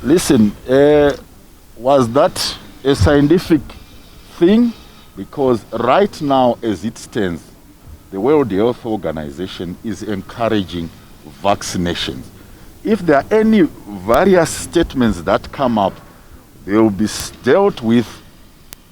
Listen, was that a scientific thing? Because right now, as it stands, the World Health Organization is encouraging vaccinations. If there are any various statements that come up, they will be dealt with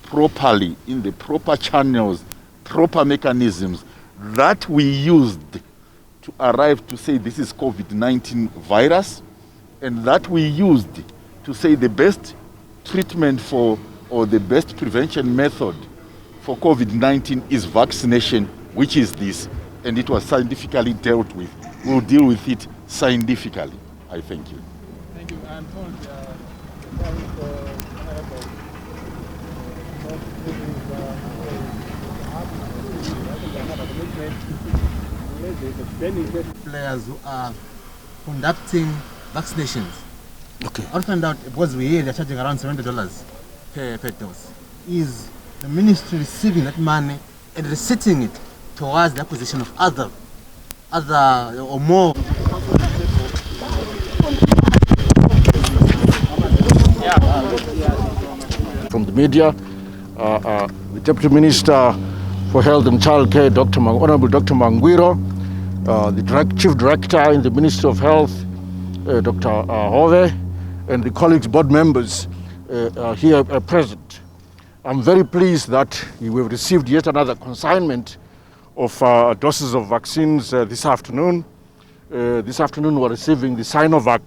properly in the proper channels, proper mechanisms that we used to arrive to say this is COVID-19 virus, and that we used to say the best treatment for, or the best prevention method for COVID-19 is vaccination, which is this, and it was scientifically dealt with. We'll deal with it scientifically. I thank you. Thank you. I'm told players who are conducting vaccinations. Okay. I'll find out, because we hear they're charging around $70 per dose. Is the ministry receiving that money and receipting it towards the acquisition of other or more? From the media, the Deputy Minister for Health and Childcare, Honorable Dr. Mangwiro, the Chief Director in the Ministry of Health, Dr. Hove, and the colleagues, board members here present. I'm very pleased that we have received yet another consignment of doses of vaccines this afternoon. This afternoon we're receiving the Sinovac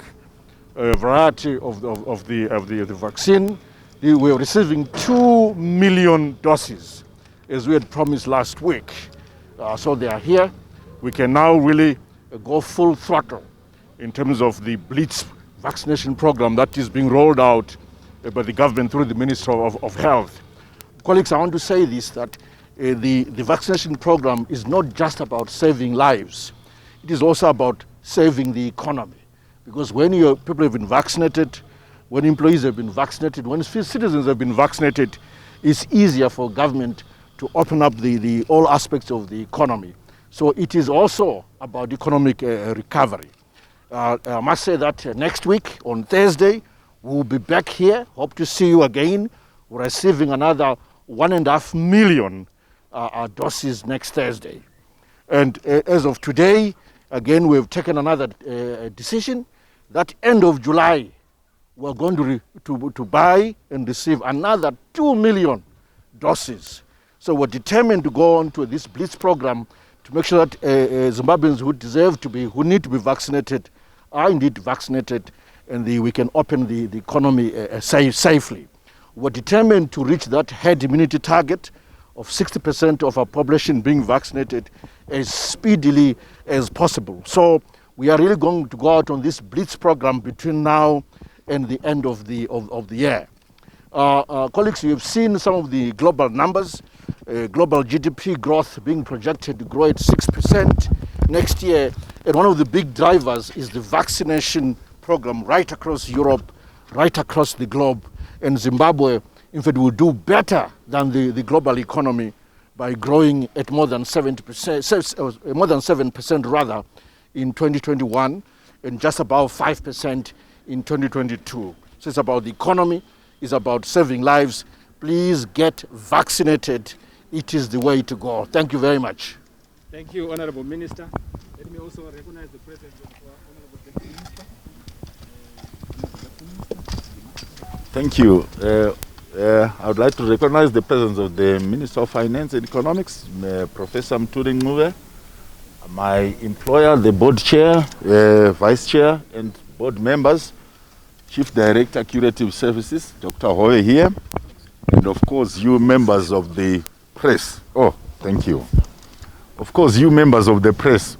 variety of the vaccine. We are receiving 2 million doses, as we had promised last week. So they are here. We can now really go full throttle in terms of the Blitz vaccination program that is being rolled out by the government through the Ministry of Health. Colleagues, I want to say this, that the vaccination program is not just about saving lives. It is also about saving the economy. Because when people have been vaccinated, when employees have been vaccinated, when citizens have been vaccinated, it's easier for government to open up all aspects of the economy. So it is also about economic recovery. I must say that next week, on Thursday, we'll be back here. Hope to see you again. We're receiving another 1.5 million doses next Thursday. And as of today, again, we've taken another decision that end of July, we're going to buy and receive another 2 million doses. So we're determined to go on to this Blitz program to make sure that Zimbabweans who need to be vaccinated are indeed vaccinated, and we can open the economy safely. We're determined to reach that herd immunity target of 60% of our population being vaccinated as speedily as possible. So we are really going to go out on this Blitz program between now and the end of the year. Colleagues, you have seen some of the global numbers. Global GDP growth being projected to grow at 6% next year. And one of the big drivers is the vaccination program right across Europe, right across the globe. And Zimbabwe, in fact, will do better than the global economy by growing at more than 70%, more than 7% rather, in 2021, and just about 5% in 2022. So it's about the economy, it's about saving lives. Please get vaccinated. It is the way to go. Thank you very much. Thank you, Honorable Minister. Let me also recognize the presence of Honorable Deputy Minister. Thank you. I would like to recognize the presence of the Minister of Finance and Economics, Professor Mturing Muve, my employer, the board chair, vice chair, and board members, Chief Director, Curative Services, Dr. Hoye here, and of course, you members of the press. Oh, thank you. Of course, you members of the press.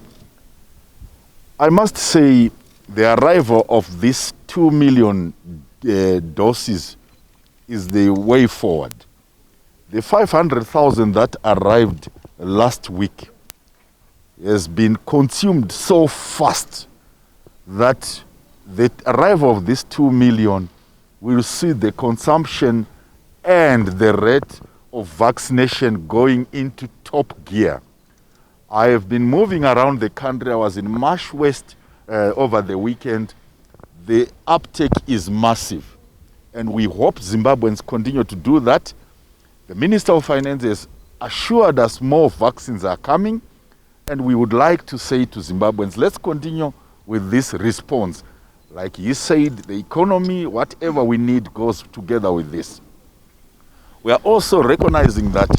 I must say the arrival of these 2 million doses is the way forward. The 500,000 that arrived last week has been consumed so fast that the arrival of this 2 million will see the consumption and the rate of vaccination going into top gear. I have been moving around the country. I was in Marsh West over the weekend. the uptake is massive. And we hope Zimbabweans continue to do that. The Minister of Finance has assured us more vaccines are coming, and we would like to say to Zimbabweans, let's continue with this response. Like he said, the economy, whatever we need goes together with this. We are also recognizing that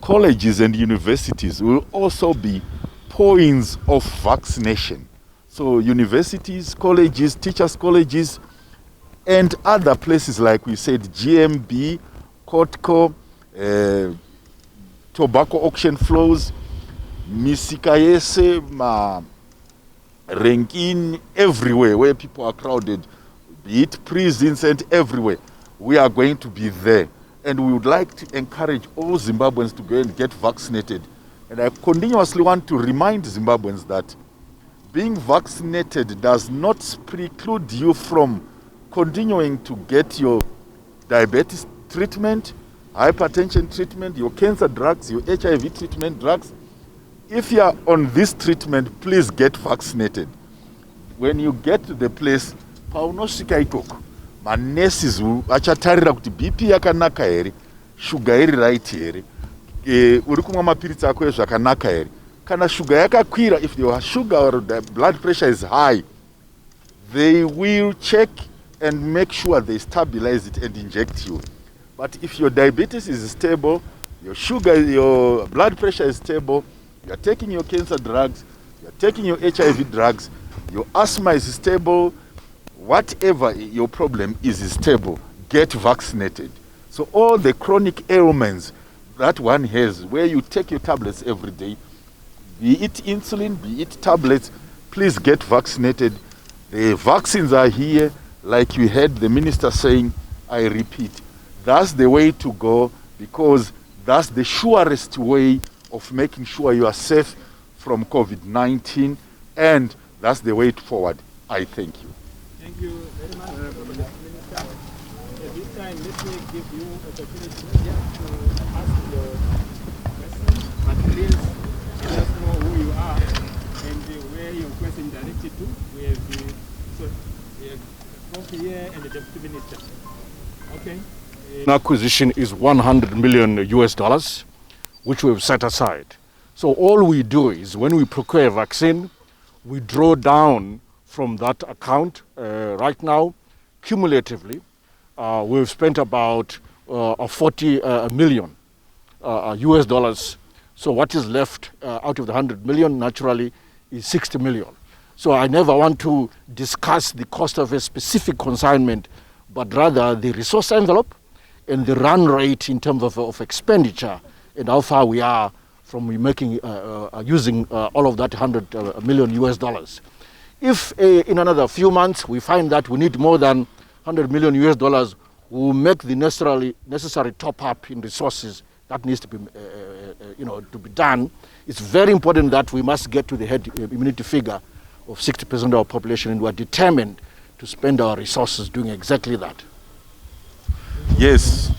colleges and universities will also be points of vaccination. So universities, colleges, teachers' colleges, and other places like we said, GMB, Kotco, tobacco auction floors, Misikaese, Renkin, everywhere where people are crowded, be it prisons and everywhere, we are going to be there. And we would like to encourage all Zimbabweans to go and get vaccinated. And I continuously want to remind Zimbabweans that being vaccinated does not preclude you from continuing to get your diabetes treatment, hypertension treatment, your cancer drugs, your HIV treatment drugs. If you are on this treatment, please get vaccinated. When you get to the place, paunosvika ikoko, manurses achatarira kuti BP yakanaka here, sugar iri right here, uri kumwa mapiritsi ako zvakanaka here. Kana sugar yakakwira, if your sugar or the blood pressure is high, they will check and make sure they stabilize it and inject you. But if your diabetes is stable, your sugar, your blood pressure is stable, you're taking your cancer drugs, you're taking your HIV drugs, your asthma is stable, whatever your problem is stable, get vaccinated. So all the chronic ailments that one has, where you take your tablets every day, be it insulin, be it tablets, please get vaccinated. The vaccines are here, like you heard the minister saying, I repeat, that's the way to go, because that's the surest way of making sure you are safe from COVID-19, and that's the way forward. I thank you. Thank you very much, Minister. At this time, let me give you opportunity to ask your question, but please let us know who you are and where your question directed to. We have a coffee here and the Deputy Minister. Okay. Acquisition is 100 million US dollars, which we've set aside. So all we do is when we procure a vaccine, we draw down from that account. Right now, cumulatively, we've spent about 40 million US dollars. So what is left out of the 100 million, naturally, is 60 million. So I never want to discuss the cost of a specific consignment, but rather the resource envelope and the run rate in terms of expenditure and how far we are from making using all of that 100 million US dollars. If in another few months we find that we need more than 100 million US dollars, we'll make the necessary top up in resources that needs to be to be done. It's very important that we must get to the herd immunity figure of 60% of our population, and we're determined to spend our resources doing exactly that. Yes.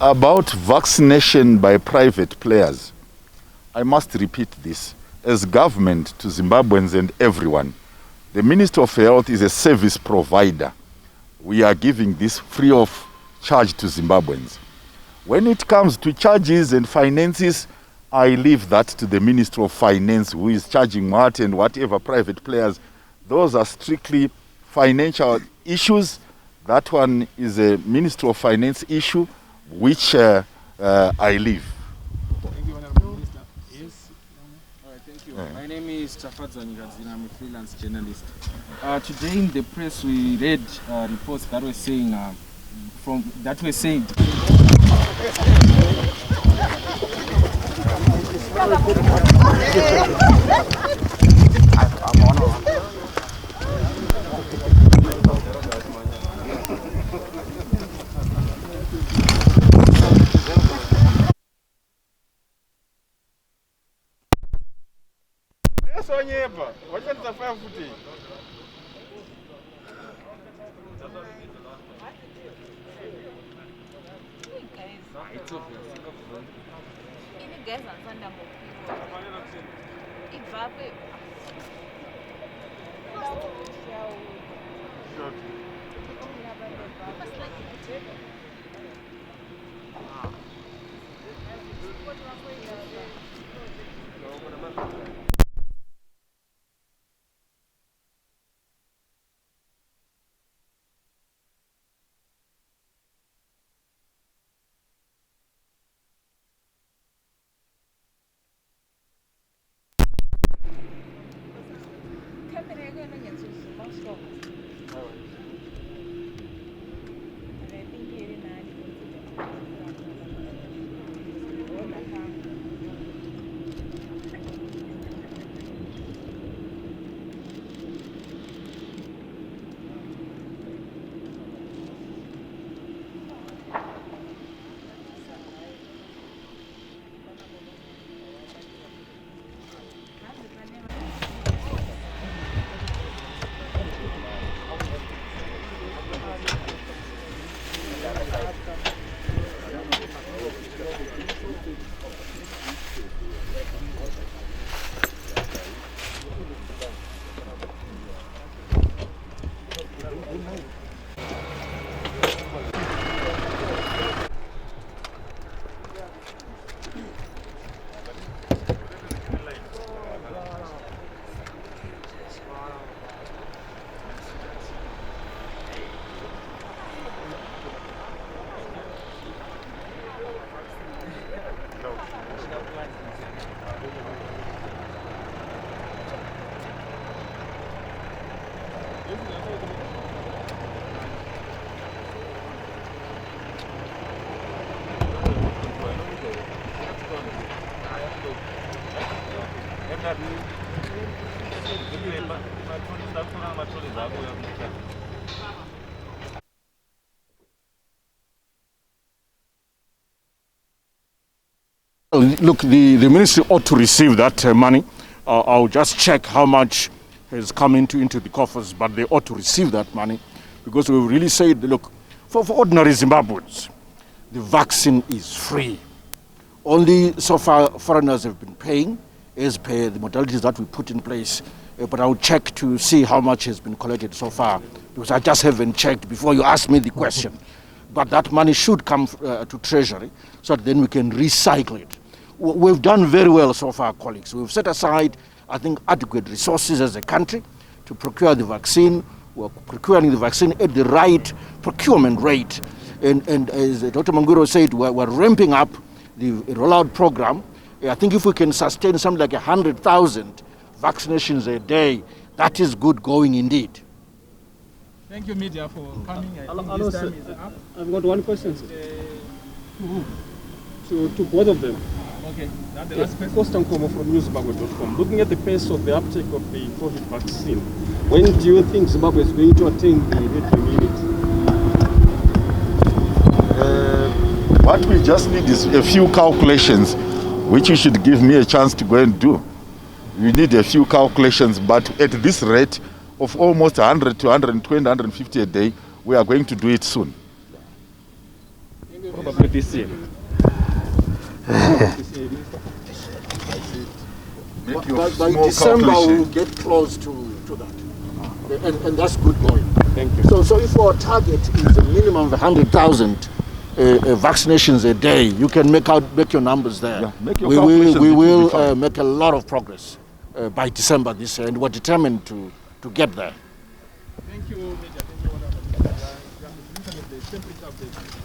About vaccination by private players, I must repeat this. As government to Zimbabweans and everyone, the Minister of Health is a service provider. We are giving this free of charge to Zimbabweans. When it comes to charges and finances, I leave that to the Minister of Finance, who is charging what and whatever private players. Those are strictly financial issues. That one is a Minister of Finance issue, which I leave. Thank you, Honorable Minister. Yes. All right, thank you. My name is Tafadzani Gadzina. I'm a freelance journalist. Today in the press we read reports that were saying Look, the ministry ought to receive that money. I'll just check how much has come into the coffers, but they ought to receive that money because we've really said, look, for ordinary Zimbabweans, the vaccine is free. Only so far foreigners have been paying as per the modalities that we put in place. But I'll check to see how much has been collected so far because I just haven't checked before you asked me the question. But that money should come to Treasury so that then we can recycle it. We've done very well so far, colleagues. We've set aside, I think, adequate resources as a country to procure the vaccine. We're procuring the vaccine at the right procurement rate. And as Dr. Mangwiro said, we're ramping up the rollout program. I think if we can sustain something like 100,000 vaccinations a day, that is good going indeed. Thank you, media, for coming. I think this time is up. I've got one question, sir. To both of them. Okay, that's the last question. Costa Nkomo from newzimbabwe.com. Looking at the pace of the uptake of the COVID vaccine, when do you think Zimbabwe is going to attain the herd immunity? What we just need is a few calculations, which you should give me a chance to go and do. We need a few calculations, but at this rate of almost 100 to 120, 150 a day, we are going to do it soon. Probably this year. By December, we'll get close to that. And that's good going. Thank you. So if our target is a minimum of 100,000 vaccinations a day, you can make your numbers there. Yeah, make your we will make a lot of progress by December this year, and we're determined to get there. Thank you, Major. Thank you, the temperature of the vaccine.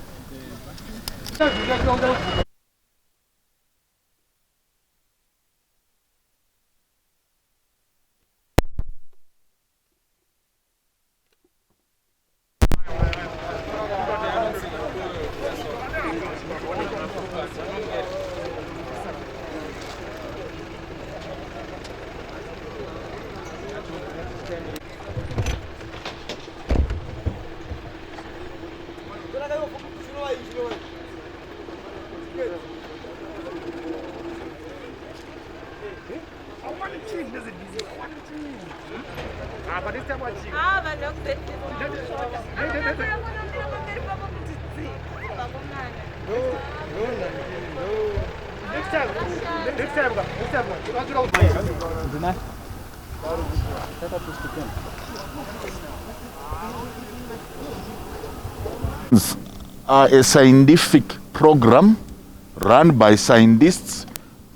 a scientific program run by scientists,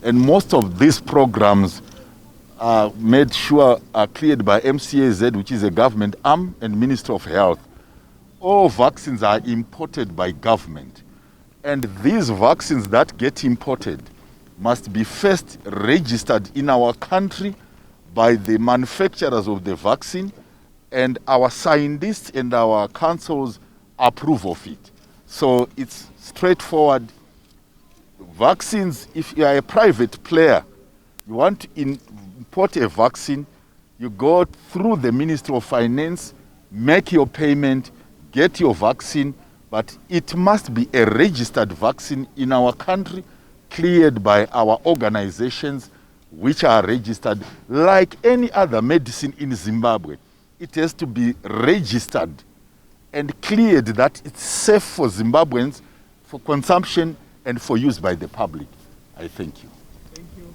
and most of these programs are made sure are cleared by MCAZ, which is a government arm, and Ministry of Health. All vaccines are imported by government, and these vaccines that get imported must be first registered in our country by the manufacturers of the vaccine, and our scientists and our councils approve of it. So it's straightforward. Vaccines, if you are a private player, you want to import a vaccine, you go through the Ministry of Finance, make your payment, get your vaccine, but it must be a registered vaccine in our country, cleared by our organizations which are registered. Like any other medicine in Zimbabwe, it has to be registered and cleared that it's safe for Zimbabweans for consumption and for use by the public. I thank you. Thank you.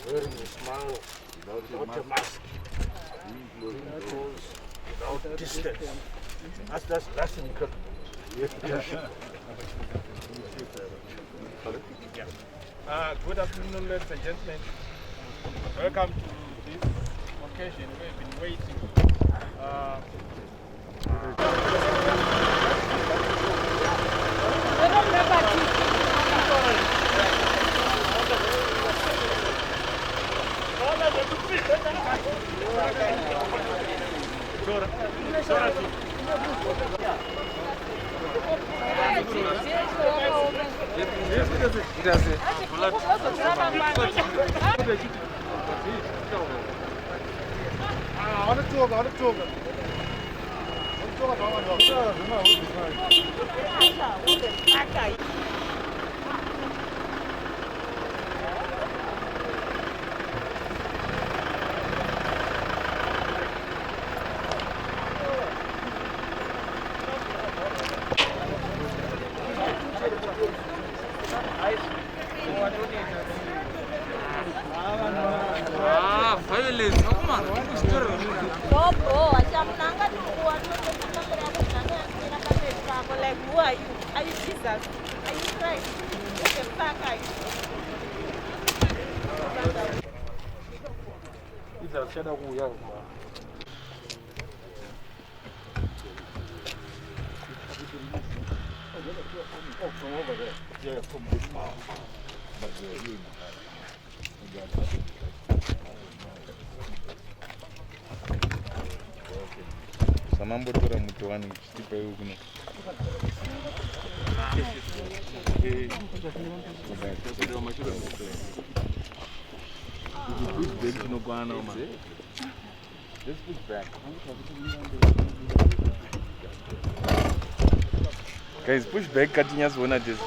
Wearing a smile without a mask, without distance. That's incredible. Good afternoon, ladies and gentlemen. Welcome to this occasion. We've been waiting. Like, who are you? Are you Jesus? Are you Christ? What the fuck are you? Samambora mutowani chipa yukuno. Let's push back. Guys, push back, cutting us one at this.